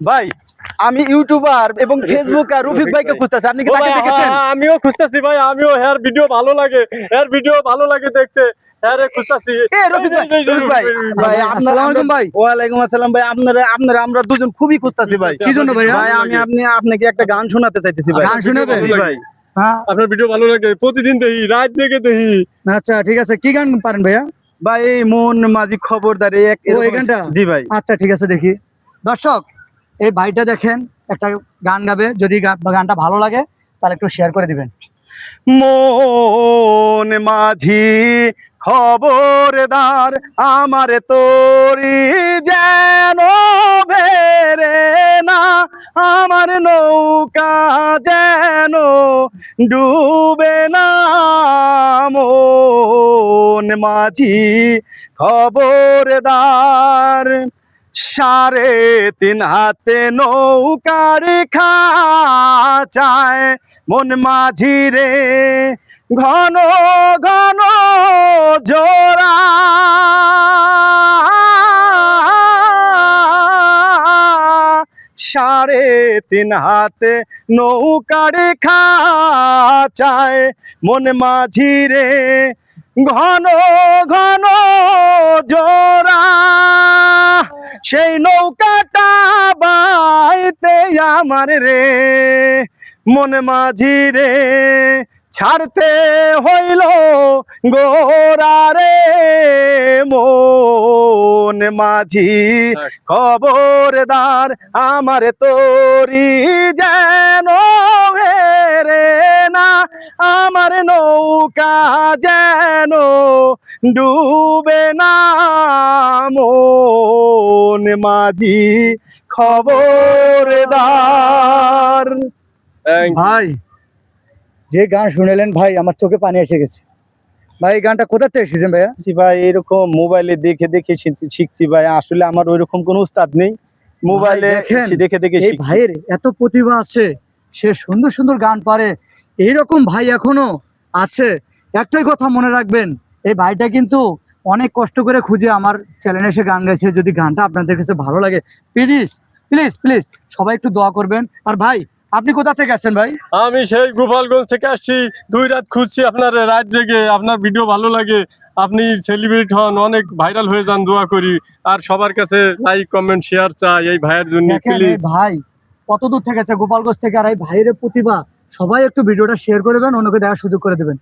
ভাই আমি ইউটিউবার এবং ফেসবুকার রফিক ভাইকে খুঁজতেছি, আপনি কি তাকে দেখেছেন? আমিও খুঁজতেছি ভাই, আমিও হেয়ার ভিডিও ভালো লাগে দেখতে, হেয়ারে খুঁজতেছি। এ রফিক ভাই, রফিক ভাই, ভাই আসসালামু আলাইকুম ভাই। ওয়ালাইকুম আসসালাম ভাই, আপনারা আমরা দুজন খুবই খুঁজতেছি ভাই। কি জন্য ভাইয়া? ভাই আমি আপনাকে একটা গান শোনাতে চাইতেছি ভাই। গান শোনাবেন? জি ভাই। হ্যাঁ, আপনার ভিডিও ভালো লাগে, প্রতিদিন দেখি, রাত জেগে দেখি। আচ্ছা ঠিক আছে, কি গান পারেন ভাইয়া? ভাই এই মন মাঝি খবরদার এই এই গানটা? জি ভাই। আচ্ছা ঠিক আছে, দেখি। দর্শক, এই ভাইটা দেখেন একটা গান গাবে, যদি গানটা ভালো লাগে তাহলে একটু শেয়ার করে দিবেন। মন মাঝি খবরদার আমার তোরি যেন বেরে না, আমার নৌকা যেন ডুবে না। মন মাঝি খবরদার 3.5 হাতে নৌকার খাঁচায় মন মাঝি রে ঘন ঘন জোড়া। 3.5 হাতে নৌকার খাঁচায় মন মাঝি রে ঘন ঘন জোড়া। সেই নৌকাটা বাইতে আমার রে মন মাঝি রে ছাড়তে হইল গোরা রে। মন মাঝি খবরদার আমার তোরি যেন হেরে না, আমার নৌকা যেন ডুবে না। মন মাঝি খবরদার। ভাই যে গান শুনেলেন ভাই, আমার চোখে পানি এসে গেছে। ভাই এই গানটা কোথা থেকে এসেছেন ভাইয়া? ভাই এরকম মোবাইলে দেখে দেখে শিখছি ভাই, আসলে আমার ওইরকম কোনো উস্তাদ নেই, মোবাইলে দেখেন, দেখে দেখে এই শিখছি। ভাইয়ের এত প্রতিভা আছে, সে সুন্দর সুন্দর গান পারে, এইরকম ভাই এখনো আছে। একটাই কথা মনে রাখবেন, এই ভাইটা কিন্তু অনেক কষ্ট করে খুঁজে আমার চ্যানেলে এসে গান গাইছে। যদি গানটা আপনাদের কাছে ভালো লাগে, প্লিজ প্লিজ প্লিজ সবাই একটু দোয়া করবেন। আর ভাই আপনি কোথা থেকে আসছেন ভাই? আমি সেই গোপালগঞ্জ থেকে আসছি, 2 রাত খুঁজছি আপনার, রাত জেগে। আপনার ভিডিও ভালো লাগে, আপনি সেলিব্রিটি হন, অনেক ভাইরাল হয়ে যান, দোয়া করি। আর সবার কাছে লাইক কমেন্ট শেয়ার চাই এই ভাইয়ের জন্য, দেখেন এই প্লিজ। ভাই কত দূর থেকে আছে, গোপালগঞ্জ থেকে। আর এই ভাইয়ের প্রতিভা, সবাই একটু ভিডিওটা শেয়ার করবেন, অন্যকে দেখার সুযোগ করে দেবেন।